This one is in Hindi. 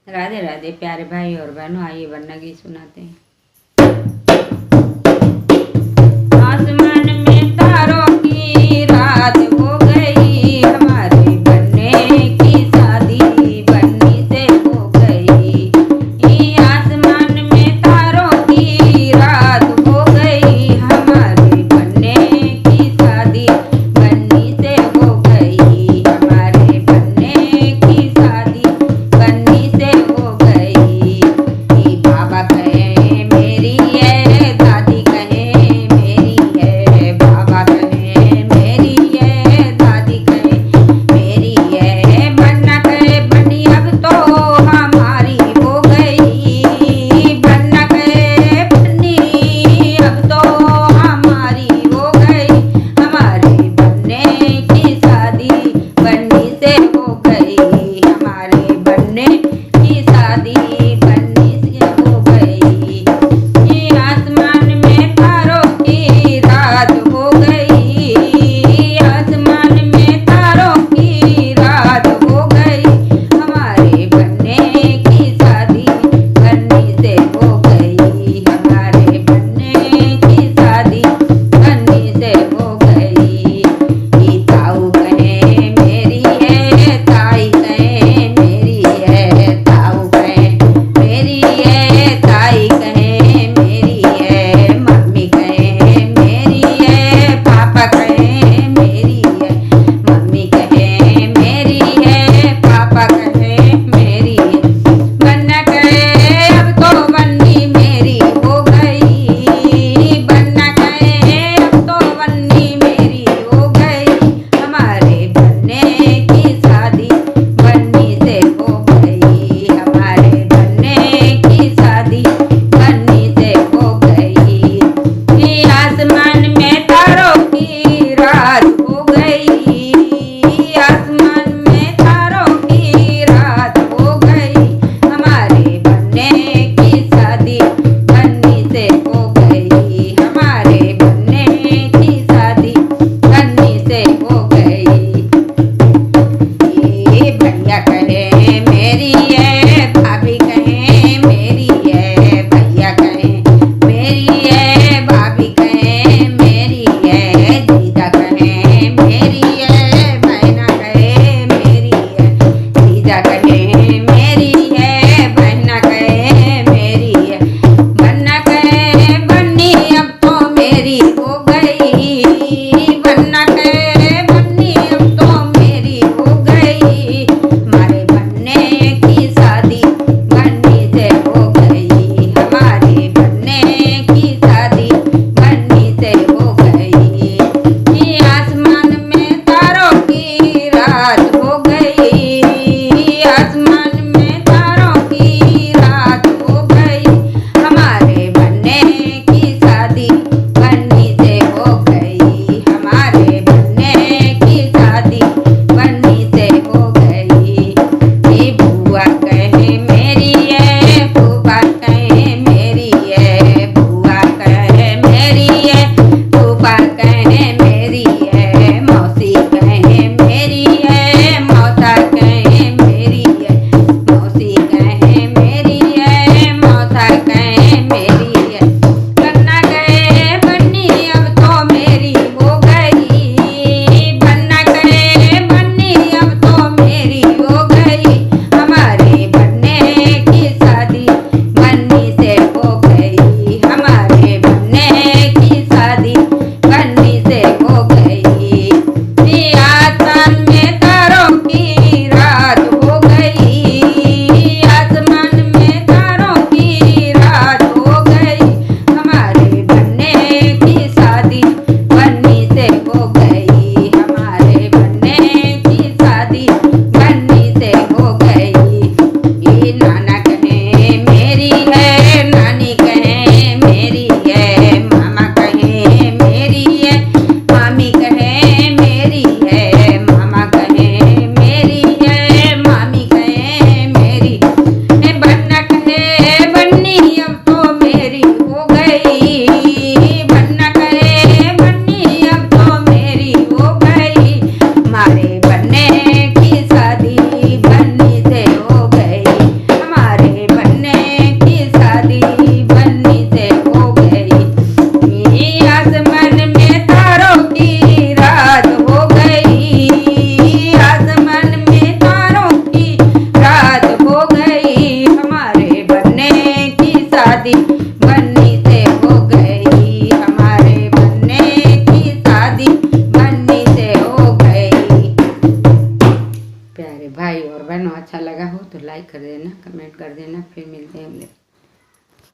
राधे राधे प्यारे भाई और बहनों, आइए वरना गीत सुनाते हैं। आसमान में तारों की रात हो गई, हमारे बनने की शादी बन्नी से हो गई। आसमान में तारों की रात हो गई, हमारे बनने की शादी बन्नी से हो गई। हमारे बनने की शादी बन्नी से हो गई। बाबा कहे मेरी है, दादी कहे मेरी है। बाबा कहे मेरी है, दादी कहे मेरी है। बन्ना कहे बन्नी अब तो हमारी हो गई। बन्ना कहे बन्नी अब तो हमारी हो गई। हमारे बनने की शादी बन्नी से हो गई। हमारे बनने की शादी बन्नी से हो गई। आसमान में तारों की रात हो गई। आसमान में तारों की रात हो गई, हमारे बनने की शादी बन्नी से हो गई। हमारे बनने की शादी बन्नी से हो गई। ताऊ कहे मेरी है, ताई कहे मेरी है। लाइक कर देना, कमेंट कर देना। फिर मिलते हैं अगले